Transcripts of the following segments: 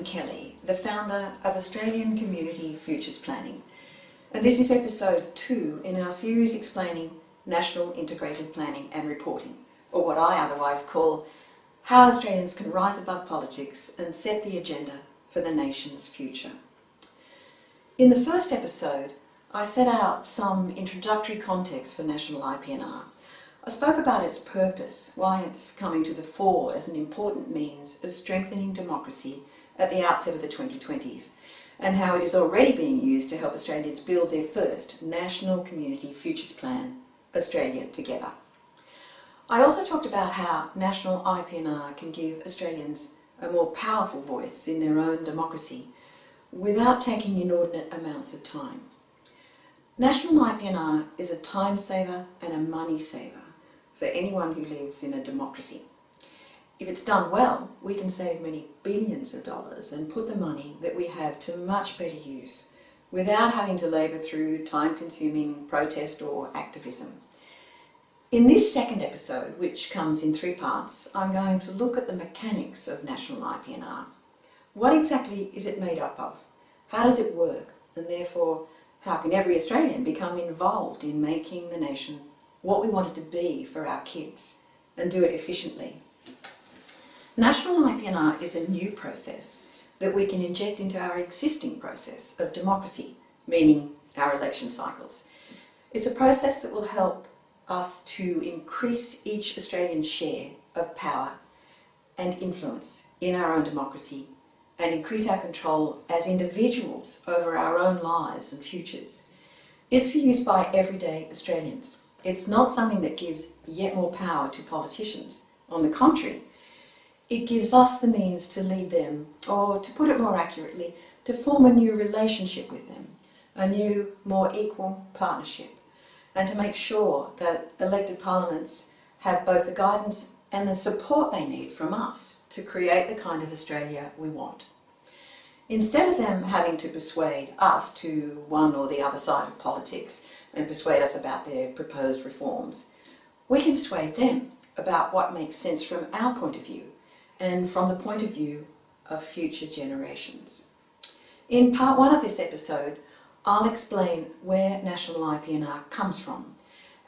Kelly, the founder of Australian Community Futures Planning, and this is episode 2 in our series explaining National Integrated Planning and Reporting, or what I otherwise call how Australians can rise above politics and set the agenda for the nation's future. In the first episode, I set out some introductory context for National IP&R. I spoke about its purpose, why it's coming to the fore as an important means of strengthening democracy at the outset of the 2020s, and how it is already being used to help Australians build their first National Community Futures Plan, Australia Together. I also talked about how National IP&R can give Australians a more powerful voice in their own democracy without taking inordinate amounts of time. National IP&R is a time saver and a money saver for anyone who lives in a democracy. If it's done well, we can save many billions of dollars and put the money that we have to much better use without having to labour through time-consuming protest or activism. In this second episode, which comes in 3 parts, I'm going to look at the mechanics of National IP&R. What exactly is it made up of? How does it work? And therefore, how can every Australian become involved in making the nation what we want it to be for our kids and do it efficiently? National IP&R is a new process that we can inject into our existing process of democracy, meaning our election cycles. It's a process that will help us to increase each Australian's share of power and influence in our own democracy and increase our control as individuals over our own lives and futures. It's for use by everyday Australians. It's not something that gives yet more power to politicians. On the contrary, it gives us the means to lead them, or to put it more accurately, to form a new relationship with them, a new, more equal partnership, and to make sure that elected parliaments have both the guidance and the support they need from us to create the kind of Australia we want. Instead of them having to persuade us to one or the other side of politics and persuade us about their proposed reforms, we can persuade them about what makes sense from our point of view and from the point of view of future generations. In part 1 of this episode, I'll explain where National IP&R comes from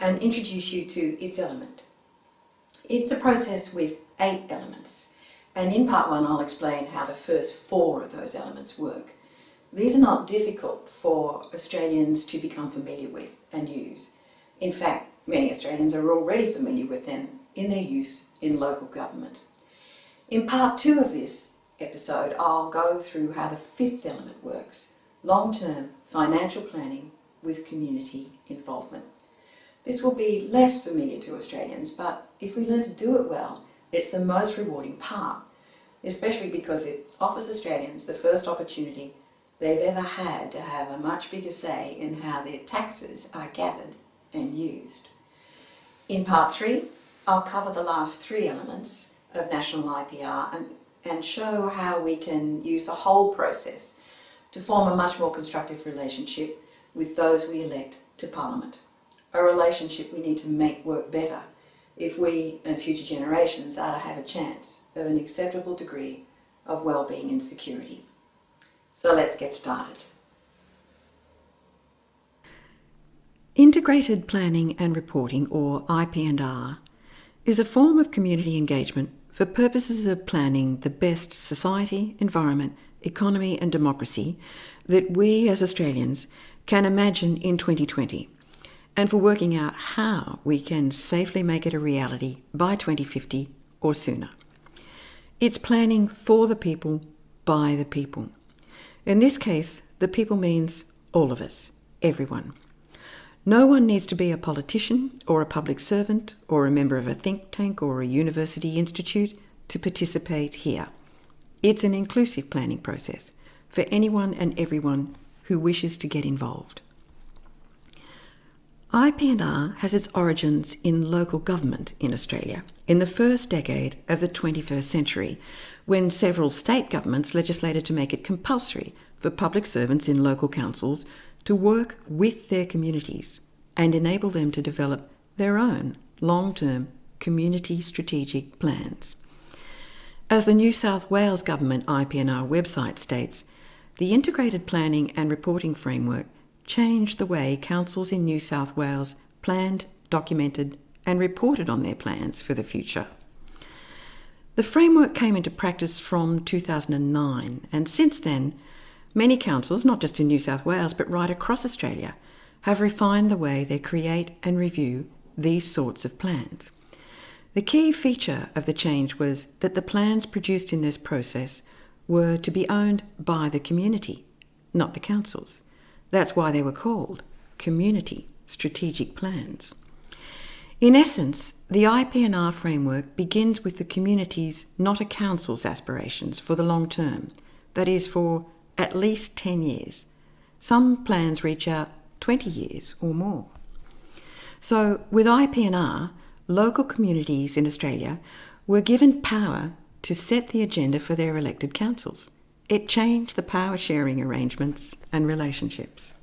and introduce you to its element. It's a process with 8 elements. And in part 1, I'll explain how the first 4 of those elements work. These are not difficult for Australians to become familiar with and use. In fact, many Australians are already familiar with them in their use in local government. In part 2 of this episode, I'll go through how the 5th element works: long-term financial planning with community involvement. This will be less familiar to Australians, but if we learn to do it well, it's the most rewarding part, especially because it offers Australians the first opportunity they've ever had to have a much bigger say in how their taxes are gathered and used. In part 3, I'll cover the last 3 elements of National IP&R and show how we can use the whole process to form a much more constructive relationship with those we elect to Parliament, a relationship we need to make work better if we and future generations are to have a chance of an acceptable degree of well-being and security. So let's get started. Integrated Planning and Reporting, or IP&R, is a form of community engagement for purposes of planning the best society, environment, economy and democracy that we as Australians can imagine in 2020. And for working out how we can safely make it a reality by 2050 or sooner. It's planning for the people, by the people. In this case, the people means all of us, everyone. No one needs to be a politician or a public servant or a member of a think tank or a university institute to participate here. It's an inclusive planning process for anyone and everyone who wishes to get involved. IP&R has its origins in local government in Australia in the first decade of the 21st century, when several state governments legislated to make it compulsory for public servants in local councils to work with their communities and enable them to develop their own long-term community strategic plans. As the New South Wales Government IP&R website states, the Integrated Planning and Reporting Framework changed the way councils in New South Wales planned, documented and reported on their plans for the future. The framework came into practice from 2009, and since then, many councils, not just in New South Wales but right across Australia, have refined the way they create and review these sorts of plans. The key feature of the change was that the plans produced in this process were to be owned by the community, not the councils. That's why they were called community strategic plans. In essence, the IP&R framework begins with the community's, not a council's, aspirations for the long term, that is, for at least 10 years. Some plans reach out 20 years or more. So with IP&R, local communities in Australia were given power to set the agenda for their elected councils. It changed the power sharing arrangements and relationships.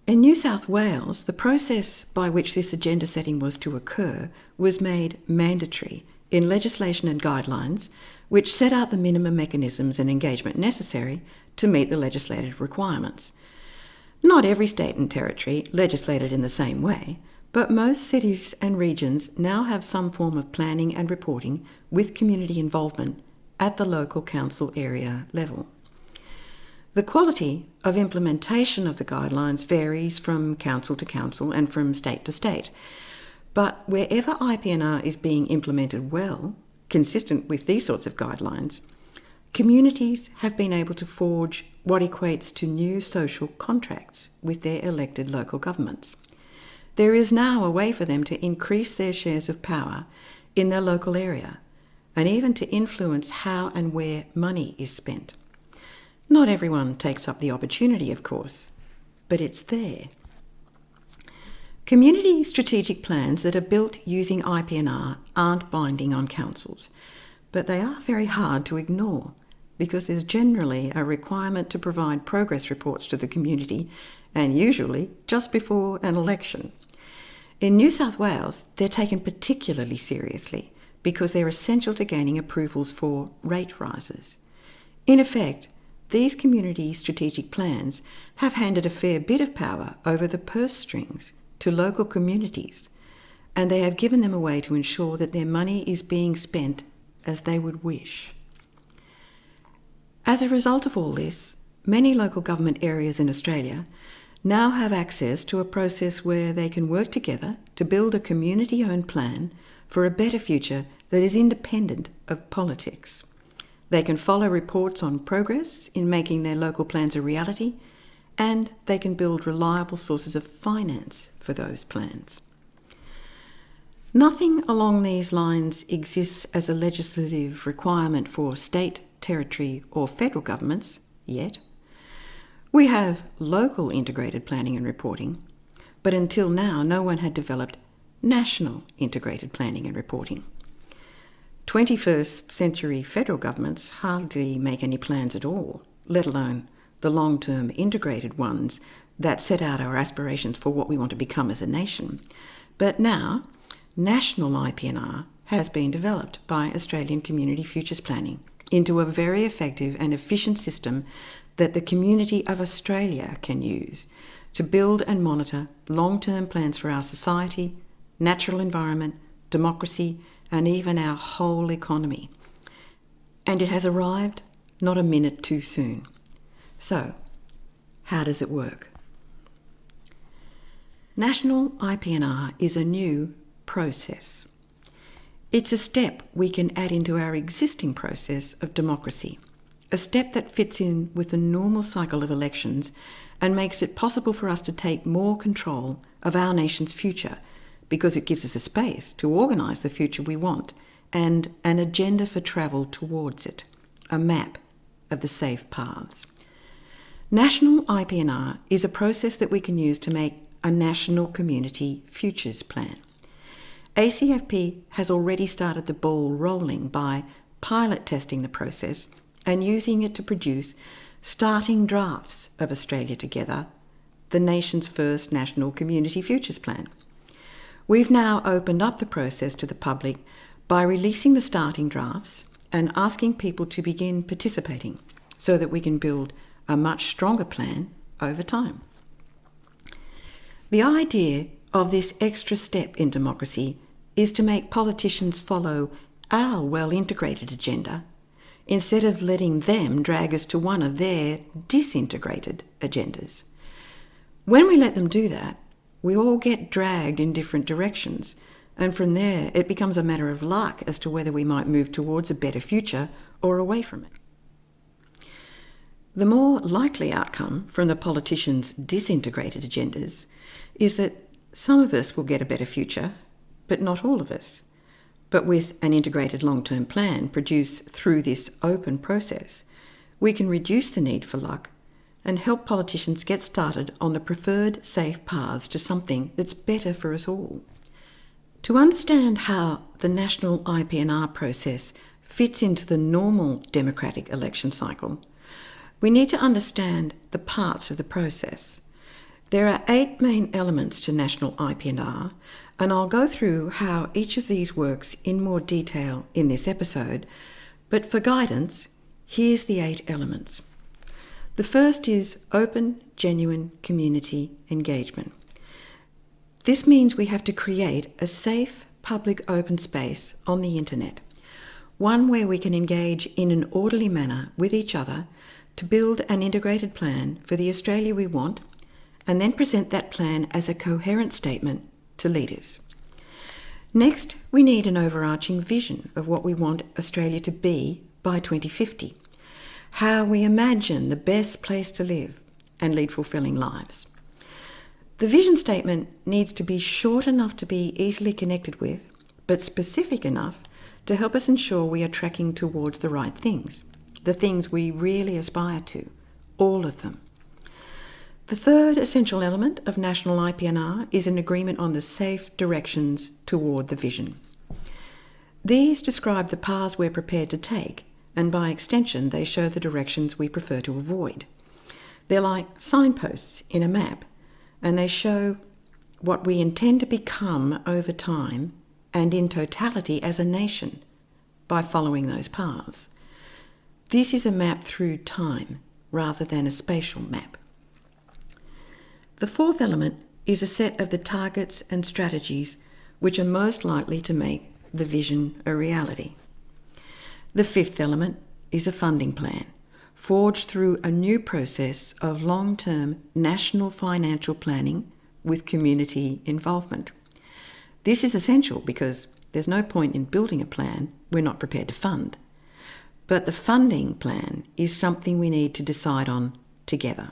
In New South Wales, the process by which this agenda setting was to occur was made mandatory in legislation and guidelines which set out the minimum mechanisms and engagement necessary to meet the legislative requirements. Not every state and territory legislated in the same way, but most cities and regions now have some form of planning and reporting with community involvement at the local council area level. The quality of implementation of the guidelines varies from council to council and from state to state, but wherever IP&R is being implemented well, consistent with these sorts of guidelines, communities have been able to forge what equates to new social contracts with their elected local governments. There is now a way for them to increase their shares of power in their local area, and even to influence how and where money is spent. Not everyone takes up the opportunity, of course, but it's there. Community strategic plans that are built using IP&R aren't binding on councils, but they are very hard to ignore because there's generally a requirement to provide progress reports to the community, and usually just before an election. In New South Wales, they're taken particularly seriously because they're essential to gaining approvals for rate rises. In effect, these community strategic plans have handed a fair bit of power over the purse strings to local communities, and they have given them a way to ensure that their money is being spent as they would wish. As a result of all this, many local government areas in Australia now have access to a process where they can work together to build a community-owned plan for a better future that is independent of politics. They can follow reports on progress in making their local plans a reality, and they can build reliable sources of finance for those plans. Nothing along these lines exists as a legislative requirement for state, territory or federal governments yet. We have local integrated planning and reporting, but until now no one had developed national integrated planning and reporting. 21st century federal governments hardly make any plans at all, let alone the long-term integrated ones that set out our aspirations for what we want to become as a nation. But now, national IP&R has been developed by Australian Community Futures Planning into a very effective and efficient system that the community of Australia can use to build and monitor long-term plans for our society, natural environment, democracy, and even our whole economy. And it has arrived not a minute too soon. So, how does it work? National IP&R is a new process. It's a step we can add into our existing process of democracy, a step that fits in with the normal cycle of elections and makes it possible for us to take more control of our nation's future, because it gives us a space to organise the future we want and an agenda for travel towards it, a map of the safe paths. National IP&R is a process that we can use to make a national community futures plan. ACFP has already started the ball rolling by pilot testing the process and using it to produce starting drafts of Australia Together, the nation's first national community futures plan. We've now opened up the process to the public by releasing the starting drafts and asking people to begin participating so that we can build a much stronger plan over time. The idea of this extra step in democracy is to make politicians follow our well-integrated agenda instead of letting them drag us to one of their disintegrated agendas. When we let them do that, we all get dragged in different directions, and from there it becomes a matter of luck as to whether we might move towards a better future or away from it. The more likely outcome from the politicians' disintegrated agendas is that some of us will get a better future, but not all of us. But with an integrated long-term plan produced through this open process, we can reduce the need for luck and help politicians get started on the preferred safe paths to something that's better for us all. To understand how the National IP&R process fits into the normal democratic election cycle, we need to understand the parts of the process. There are 8 main elements to National IP&R, and I'll go through how each of these works in more detail in this episode, but for guidance, here's the 8 elements. The first is open, genuine community engagement. This means we have to create a safe, public open space on the internet, one where we can engage in an orderly manner with each other to build an integrated plan for the Australia we want, and then present that plan as a coherent statement to leaders. Next, we need an overarching vision of what we want Australia to be by 2050, how we imagine the best place to live and lead fulfilling lives. The vision statement needs to be short enough to be easily connected with, but specific enough to help us ensure we are tracking towards the right things, the things we really aspire to, all of them. The third essential element of National IP&R is an agreement on the safe directions toward the vision. These describe the paths we're prepared to take, and by extension they show the directions we prefer to avoid. They're like signposts in a map, and they show what we intend to become over time and in totality as a nation by following those paths. This is a map through time rather than a spatial map. The fourth element is a set of the targets and strategies which are most likely to make the vision a reality. The fifth element is a funding plan, forged through a new process of long-term national financial planning with community involvement. This is essential because there's no point in building a plan we're not prepared to fund. But the funding plan is something we need to decide on together.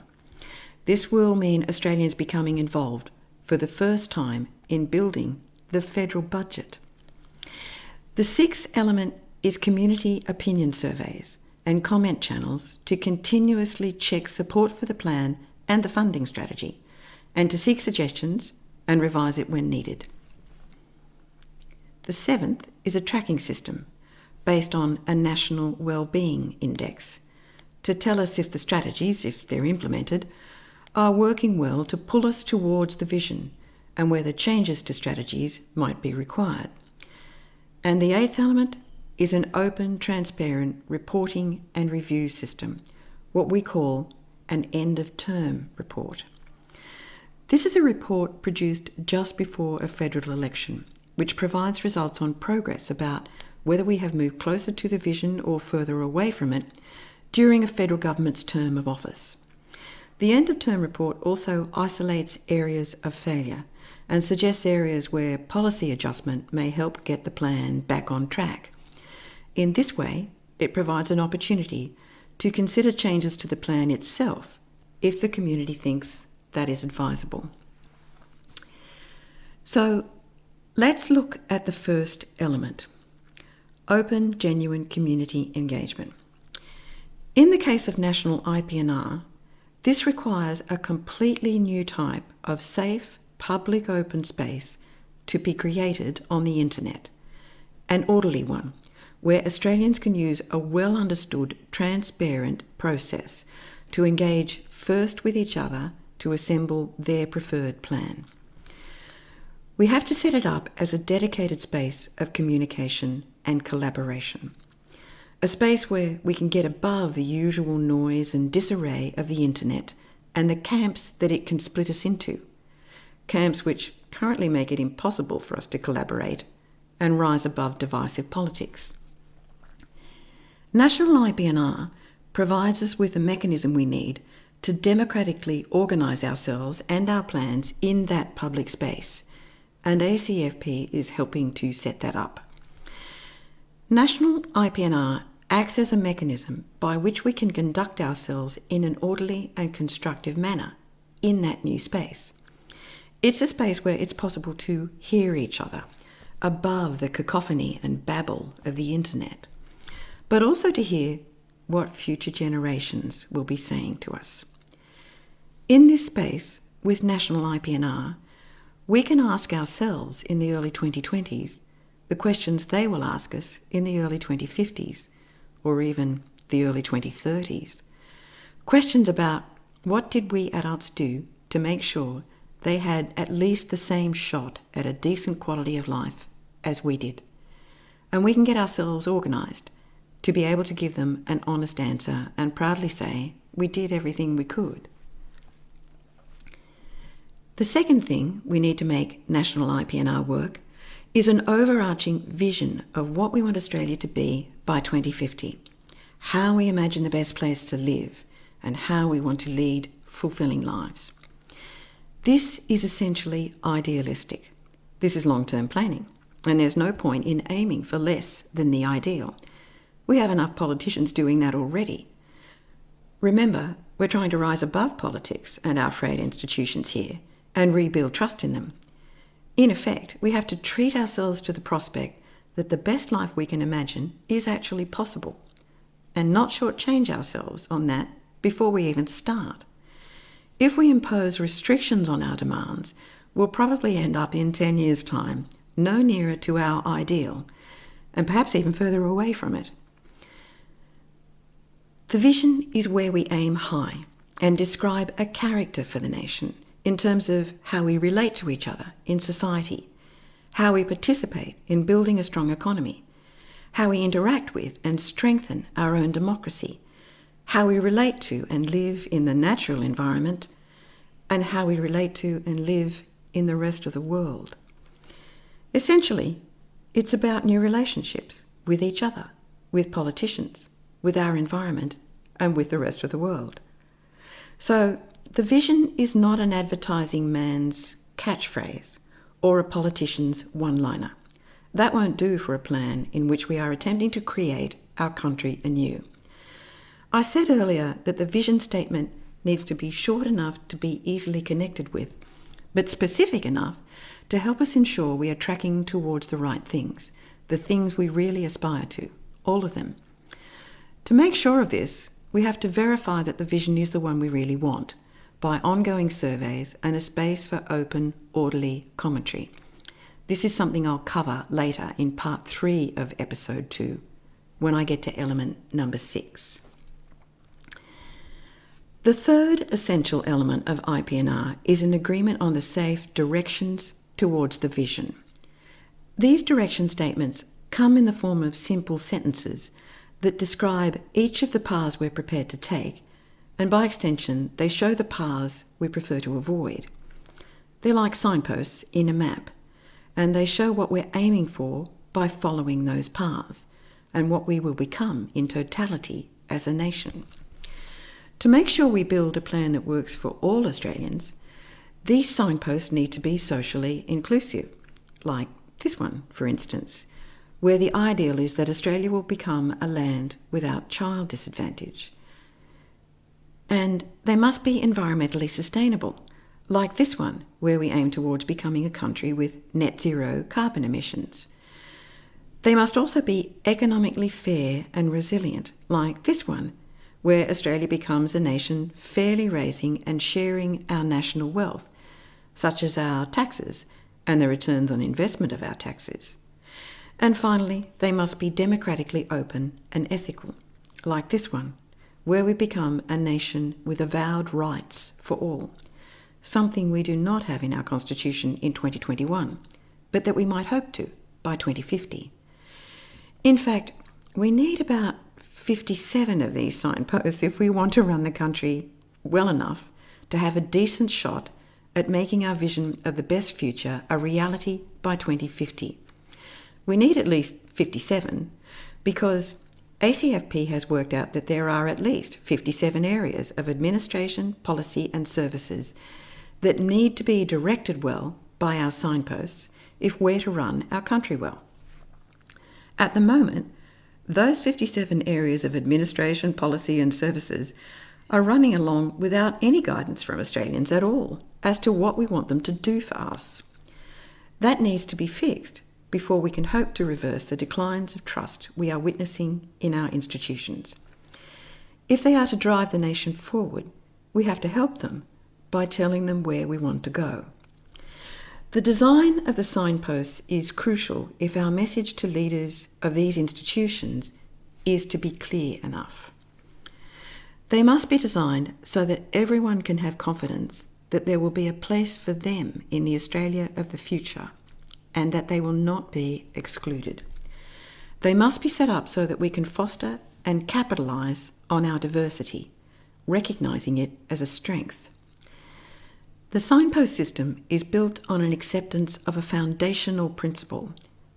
This will mean Australians becoming involved for the first time in building the federal budget. The sixth element is community opinion surveys and comment channels to continuously check support for the plan and the funding strategy, and to seek suggestions and revise it when needed. The seventh is a tracking system based on a national wellbeing index to tell us if the strategies, if they're implemented, are working well to pull us towards the vision and whether changes to strategies might be required. And the eighth element is an open, transparent reporting and review system, what we call an end-of-term report. This is a report produced just before a federal election, which provides results on progress about whether we have moved closer to the vision or further away from it during a federal government's term of office. The end-of-term report also isolates areas of failure and suggests areas where policy adjustment may help get the plan back on track. In this way, it provides an opportunity to consider changes to the plan itself if the community thinks that is advisable. So, let's look at the first element: open, genuine community engagement. In the case of National IP&R, this requires a completely new type of safe, public open space to be created on the internet, an orderly one, where Australians can use a well-understood, transparent process to engage first with each other to assemble their preferred plan. We have to set it up as a dedicated space of communication and collaboration. A space where we can get above the usual noise and disarray of the internet and the camps that it can split us into. Camps which currently make it impossible for us to collaborate and rise above divisive politics. National IP&R provides us with the mechanism we need to democratically organise ourselves and our plans in that public space, and ACFP is helping to set that up. National IP&R acts as a mechanism by which we can conduct ourselves in an orderly and constructive manner in that new space. It's a space where it's possible to hear each other above the cacophony and babble of the internet, but also to hear what future generations will be saying to us. In this space, with National IP&R, we can ask ourselves in the early 2020s the questions they will ask us in the early 2050s, or even the early 2030s. Questions about what did we adults do to make sure they had at least the same shot at a decent quality of life as we did. And we can get ourselves organised to be able to give them an honest answer and proudly say we did everything we could. The second thing we need to make National IP&R work is an overarching vision of what we want Australia to be by 2050, how we imagine the best place to live, and how we want to lead fulfilling lives. This is essentially idealistic. This is long-term planning, and there's no point in aiming for less than the ideal. We have enough politicians doing that already. Remember, we're trying to rise above politics and our frayed institutions here and rebuild trust in them. In effect, we have to treat ourselves to the prospect that the best life we can imagine is actually possible, and not shortchange ourselves on that before we even start. If we impose restrictions on our demands, we'll probably end up in 10 years' time no nearer to our ideal, and perhaps even further away from it. The vision is where we aim high and describe a character for the nation in terms of how we relate to each other in society, how we participate in building a strong economy, how we interact with and strengthen our own democracy, how we relate to and live in the natural environment, and how we relate to and live in the rest of the world. Essentially, it's about new relationships with each other, with politicians, with our environment, and with the rest of the world. So, the vision is not an advertising man's catchphrase or a politician's one-liner. That won't do for a plan in which we are attempting to create our country anew. I said earlier that the vision statement needs to be short enough to be easily connected with, but specific enough to help us ensure we are tracking towards the right things, the things we really aspire to, all of them. To make sure of this, we have to verify that the vision is the one we really want, by ongoing surveys and a space for open, orderly commentary. This is something I'll cover later in part 3 of episode 2, when I get to element number 6. The third essential element of IP&R is an agreement on the safe directions towards the vision. These direction statements come in the form of simple sentences that describe each of the paths we're prepared to take, and by extension, they show the paths we prefer to avoid. They're like signposts in a map, and they show what we're aiming for by following those paths, and what we will become in totality as a nation. To make sure we build a plan that works for all Australians, these signposts need to be socially inclusive, like this one, for instance, where the ideal is that Australia will become a land without child disadvantage. And they must be environmentally sustainable, like this one, where we aim towards becoming a country with net zero carbon emissions. They must also be economically fair and resilient, like this one, where Australia becomes a nation fairly raising and sharing our national wealth, such as our taxes and the returns on investment of our taxes. And finally, they must be democratically open and ethical, like this one, where we become a nation with avowed rights for all, something we do not have in our Constitution in 2021, but that we might hope to by 2050. In fact, we need about 57 of these signposts if we want to run the country well enough to have a decent shot at making our vision of the best future a reality by 2050. We need at least 57 because ACFP has worked out that there are at least 57 areas of administration, policy and services that need to be directed well by our signposts if we're to run our country well. At the moment, those 57 areas of administration, policy and services are running along without any guidance from Australians at all as to what we want them to do for us. That needs to be fixed before we can hope to reverse the declines of trust we are witnessing in our institutions. If they are to drive the nation forward, we have to help them by telling them where we want to go. The design of the signposts is crucial if our message to leaders of these institutions is to be clear enough. They must be designed so that everyone can have confidence that there will be a place for them in the Australia of the future and that they will not be excluded. They must be set up so that we can foster and capitalise on our diversity, recognising it as a strength. The signpost system is built on an acceptance of a foundational principle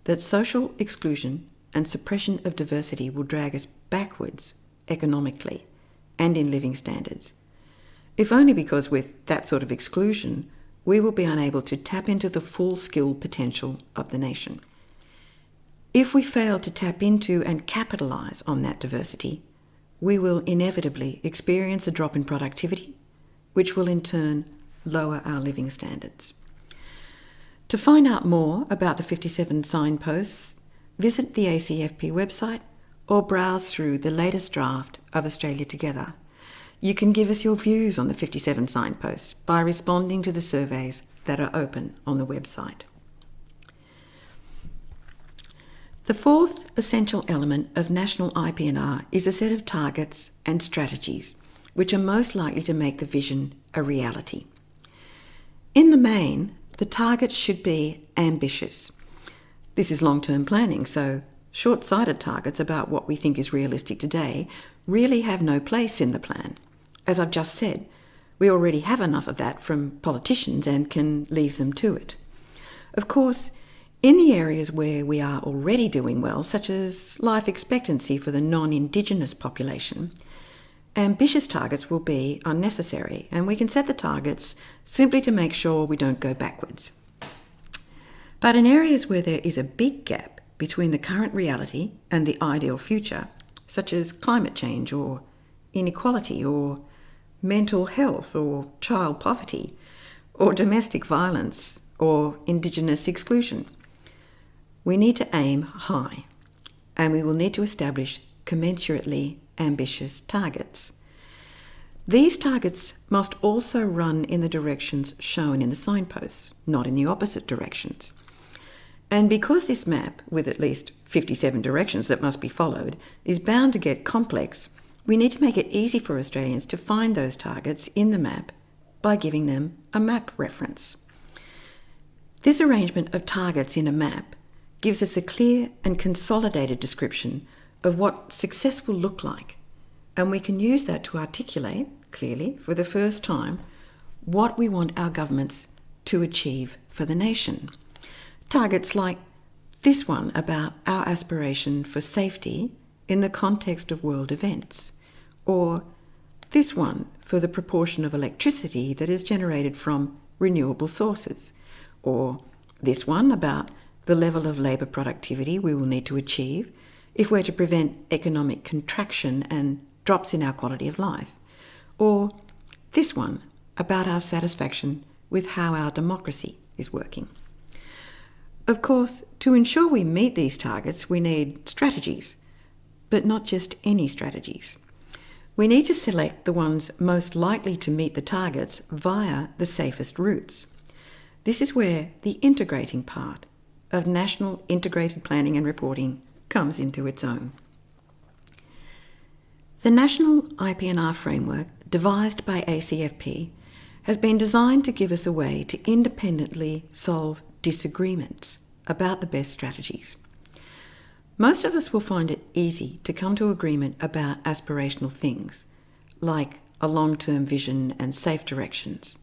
that social exclusion and suppression of diversity will drag us backwards economically and in living standards, if only because with that sort of exclusion we will be unable to tap into the full skill potential of the nation. If we fail to tap into and capitalise on that diversity, we will inevitably experience a drop in productivity, which will in turn lower our living standards. To find out more about the 57 signposts, visit the ACFP website or browse through the latest draft of Australia Together. You can give us your views on the 57 signposts by responding to the surveys that are open on the website. The fourth essential element of National IP&R is a set of targets and strategies which are most likely to make the vision a reality. In the main, the targets should be ambitious. This is long-term planning, so short-sighted targets about what we think is realistic today really have no place in the plan. As I've just said, we already have enough of that from politicians and can leave them to it. Of course, in the areas where we are already doing well, such as life expectancy for the non-Indigenous population, ambitious targets will be unnecessary, and we can set the targets simply to make sure we don't go backwards. But in areas where there is a big gap between the current reality and the ideal future, such as climate change or inequality or mental health or child poverty or domestic violence or Indigenous exclusion, we need to aim high, and we will need to establish commensurately ambitious targets. These targets must also run in the directions shown in the signposts, not in the opposite directions. And because this map, with at least 57 directions that must be followed, is bound to get complex, we need to make it easy for Australians to find those targets in the map by giving them a map reference. This arrangement of targets in a map gives us a clear and consolidated description of what success will look like, and we can use that to articulate clearly for the first time what we want our governments to achieve for the nation. Targets like this one about our aspiration for safety in the context of world events, or this one for the proportion of electricity that is generated from renewable sources, or this one about the level of labour productivity we will need to achieve if we're to prevent economic contraction and drops in our quality of life, or this one about our satisfaction with how our democracy is working. Of course, to ensure we meet these targets, we need strategies, but not just any strategies. We need to select the ones most likely to meet the targets via the safest routes. This is where the integrating part of National Integrated Planning and Reporting comes into its own. The National IP&R framework, devised by ACFP, has been designed to give us a way to independently solve disagreements about the best strategies. Most of us will find it easy to come to agreement about aspirational things, like a long-term vision and safe directions,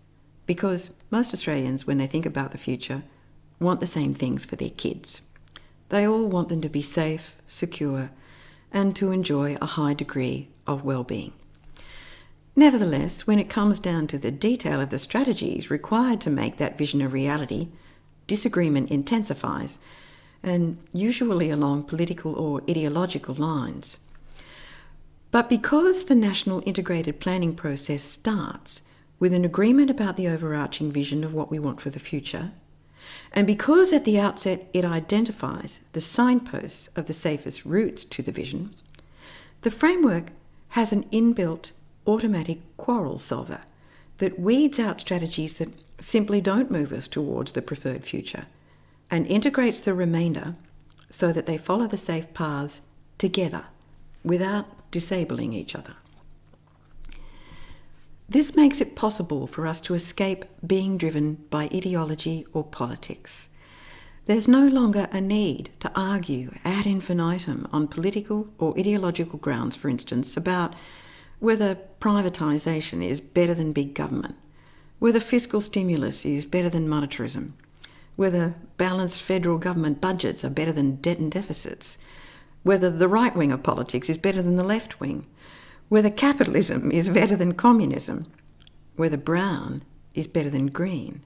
because most Australians, when they think about the future, want the same things for their kids. They all want them to be safe, secure, and to enjoy a high degree of well-being. Nevertheless, when it comes down to the detail of the strategies required to make that vision a reality, disagreement intensifies, and usually along political or ideological lines. But because the national integrated planning process starts with an agreement about the overarching vision of what we want for the future, and because at the outset it identifies the signposts of the safest routes to the vision, the framework has an inbuilt automatic quarrel solver that weeds out strategies that simply don't move us towards the preferred future and integrates the remainder so that they follow the safe paths together without disabling each other. This makes it possible for us to escape being driven by ideology or politics. There's no longer a need to argue ad infinitum on political or ideological grounds, for instance, about whether privatisation is better than big government, whether fiscal stimulus is better than monetarism, whether balanced federal government budgets are better than debt and deficits, whether the right wing of politics is better than the left wing, whether capitalism is better than communism, whether brown is better than green.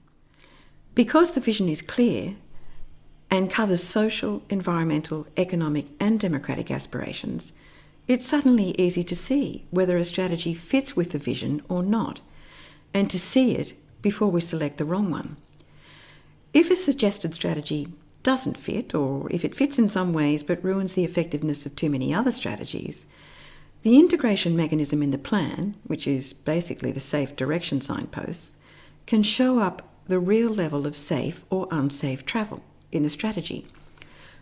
Because the vision is clear and covers social, environmental, economic and democratic aspirations, it's suddenly easy to see whether a strategy fits with the vision or not, and to see it before we select the wrong one. If a suggested strategy doesn't fit, or if it fits in some ways but ruins the effectiveness of too many other strategies, the integration mechanism in the plan, which is basically the safe direction signposts, can show up the real level of safe or unsafe travel in the strategy.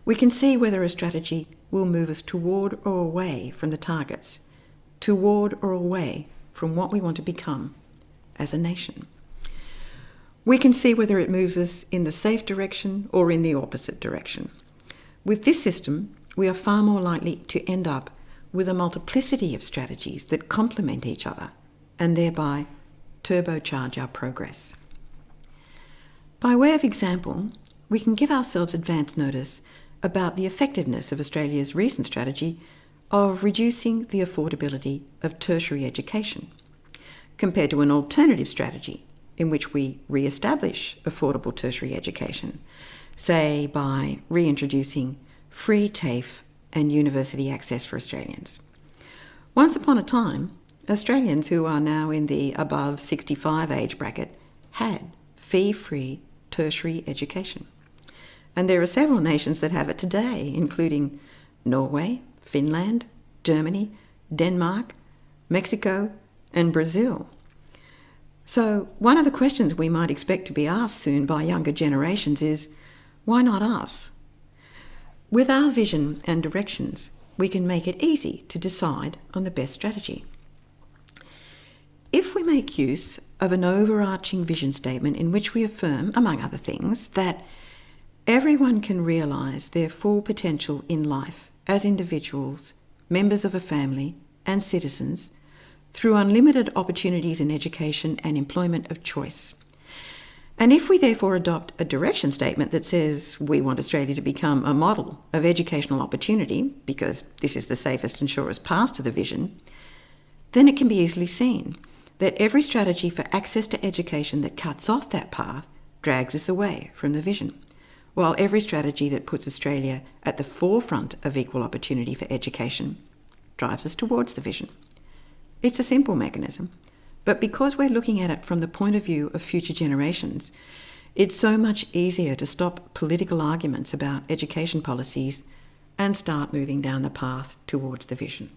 We can see whether a strategy will move us toward or away from the targets, toward or away from what we want to become as a nation. We can see whether it moves us in the safe direction or in the opposite direction. With this system, we are far more likely to end up with a multiplicity of strategies that complement each other and thereby turbocharge our progress. By way of example, we can give ourselves advance notice about the effectiveness of Australia's recent strategy of reducing the affordability of tertiary education, compared to an alternative strategy in which we re-establish affordable tertiary education, say by reintroducing free TAFE and university access for Australians. Once upon a time, Australians who are now in the above 65 age bracket had fee-free tertiary education. And there are several nations that have it today, including Norway, Finland, Germany, Denmark, Mexico, and Brazil. So one of the questions we might expect to be asked soon by younger generations is, why not us? With our vision and directions, we can make it easy to decide on the best strategy. If we make use of an overarching vision statement in which we affirm, among other things, that everyone can realise their full potential in life as individuals, members of a family, and citizens through unlimited opportunities in education and employment of choice. And if we therefore adopt a direction statement that says we want Australia to become a model of educational opportunity, because this is the safest and surest path to the vision, then it can be easily seen that every strategy for access to education that cuts off that path drags us away from the vision, while every strategy that puts Australia at the forefront of equal opportunity for education drives us towards the vision. It's a simple mechanism, but because we're looking at it from the point of view of future generations, it's so much easier to stop political arguments about education policies and start moving down the path towards the vision.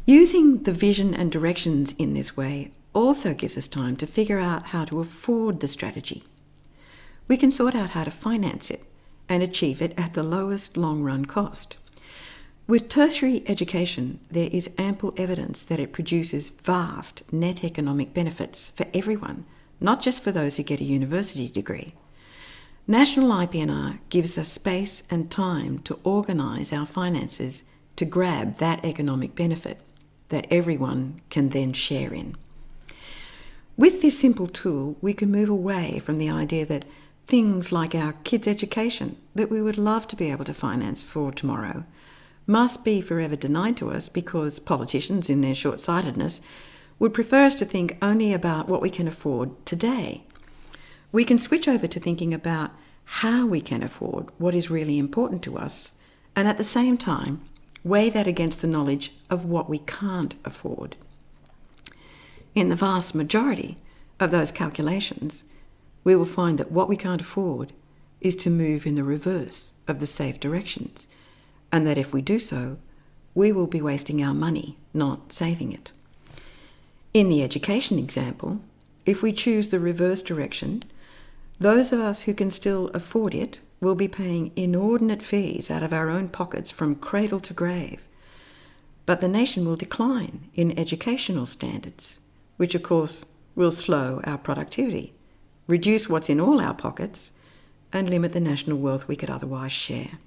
Using the vision and directions in this way also gives us time to figure out how to afford the strategy. We can sort out how to finance it and achieve it at the lowest long-run cost. With tertiary education, there is ample evidence that it produces vast net economic benefits for everyone, not just for those who get a university degree. National IP&R gives us space and time to organise our finances to grab that economic benefit that everyone can then share in. With this simple tool, we can move away from the idea that things like our kids' education that we would love to be able to finance for tomorrow must be forever denied to us because politicians, in their short-sightedness, would prefer us to think only about what we can afford today. We can switch over to thinking about how we can afford what is really important to us, and at the same time, weigh that against the knowledge of what we can't afford. In the vast majority of those calculations, we will find that what we can't afford is to move in the reverse of the safe directions, and that if we do so, we will be wasting our money, not saving it. In the education example, if we choose the reverse direction, those of us who can still afford it will be paying inordinate fees out of our own pockets from cradle to grave. But the nation will decline in educational standards, which of course will slow our productivity, reduce what's in all our pockets, and limit the national wealth we could otherwise share.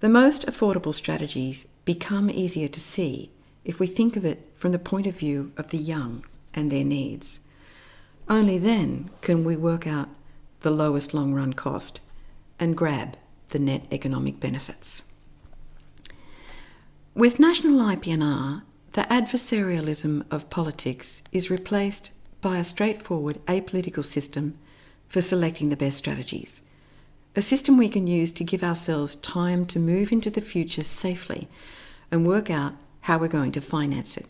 The most affordable strategies become easier to see if we think of it from the point of view of the young and their needs. Only then can we work out the lowest long-run cost and grab the net economic benefits. With National IP&R, the adversarialism of politics is replaced by a straightforward apolitical system for selecting the best strategies. A system we can use to give ourselves time to move into the future safely and work out how we're going to finance it.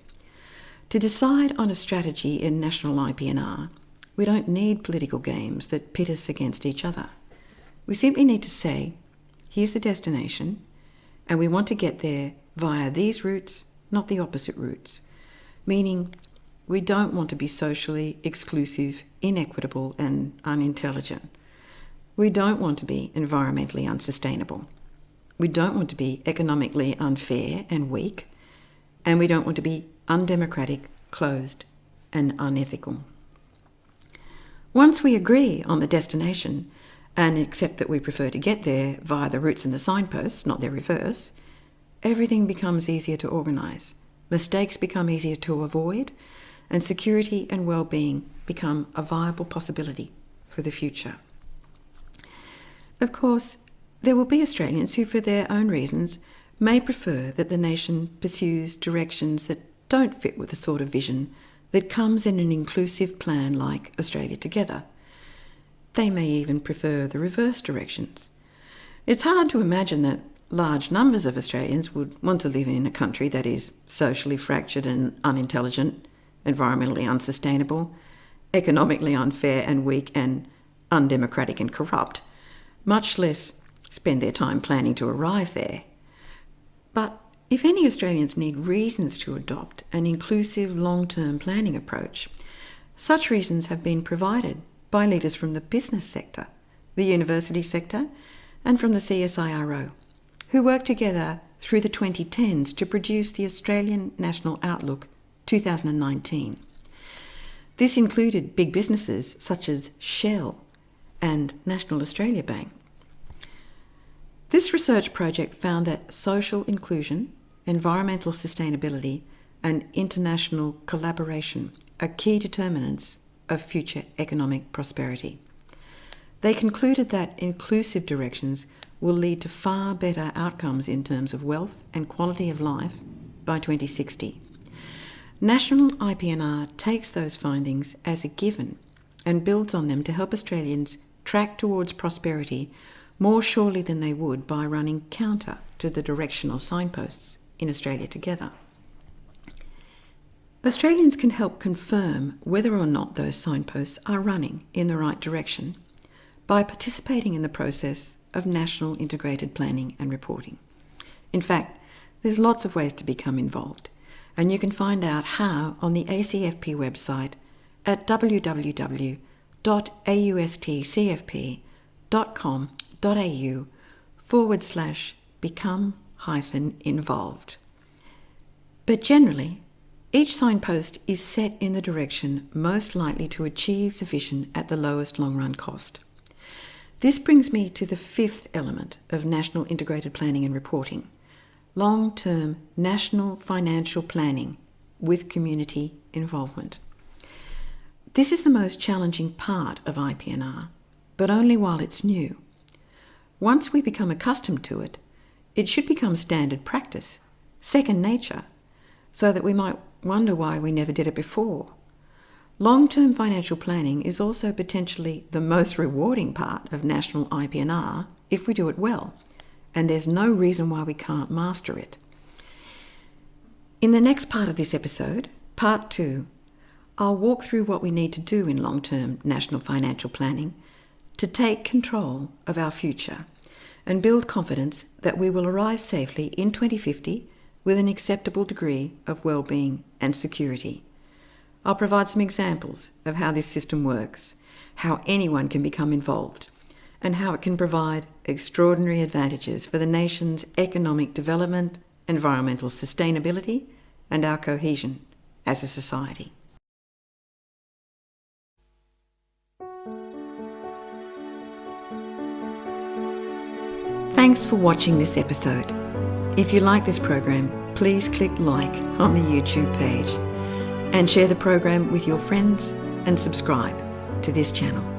To decide on a strategy in National IP&R, we don't need political games that pit us against each other. We simply need to say, here's the destination, and we want to get there via these routes, not the opposite routes. Meaning, we don't want to be socially exclusive, inequitable, and unintelligent. We don't want to be environmentally unsustainable. We don't want to be economically unfair and weak. And we don't want to be undemocratic, closed, and unethical. Once we agree on the destination and accept that we prefer to get there via the routes and the signposts, not their reverse, everything becomes easier to organise, mistakes become easier to avoid, and security and well-being become a viable possibility for the future. Of course, there will be Australians who, for their own reasons, may prefer that the nation pursues directions that don't fit with the sort of vision that comes in an inclusive plan like Australia Together. They may even prefer the reverse directions. It's hard to imagine that large numbers of Australians would want to live in a country that is socially fractured and unintelligent, environmentally unsustainable, economically unfair and weak, and undemocratic and corrupt, much less spend their time planning to arrive there. But if any Australians need reasons to adopt an inclusive long-term planning approach, such reasons have been provided by leaders from the business sector, the university sector, and from the CSIRO, who worked together through the 2010s to produce the Australian National Outlook 2019. This included big businesses such as Shell and National Australia Bank. This research project found that social inclusion, environmental sustainability, and international collaboration are key determinants of future economic prosperity. They concluded that inclusive directions will lead to far better outcomes in terms of wealth and quality of life by 2060. National IP&R takes those findings as a given and builds on them to help Australians track towards prosperity more surely than they would by running counter to the directional signposts in Australia Together. Australians can help confirm whether or not those signposts are running in the right direction by participating in the process of national integrated planning and reporting. In fact, there's lots of ways to become involved, and you can find out how on the ACFP website at www.austcfp.com.au/become-involved. But generally, each signpost is set in the direction most likely to achieve the vision at the lowest long-run cost. This brings me to the fifth element of National Integrated Planning and Reporting: long-term national financial planning with community involvement. This is the most challenging part of IP&R, but only while it's new. Once we become accustomed to it, it should become standard practice, second nature, so that we might wonder why we never did it before. Long-term financial planning is also potentially the most rewarding part of national IP&R if we do it well, and there's no reason why we can't master it. In the next part of this episode, part 2, I'll walk through what we need to do in long-term national financial planning to take control of our future and build confidence that we will arrive safely in 2050 with an acceptable degree of well-being and security. I'll provide some examples of how this system works, how anyone can become involved, and how it can provide extraordinary advantages for the nation's economic development, environmental sustainability, and our cohesion as a society. Thanks for watching this episode. If you like this program, please click like on the YouTube page and share the program with your friends and subscribe to this channel.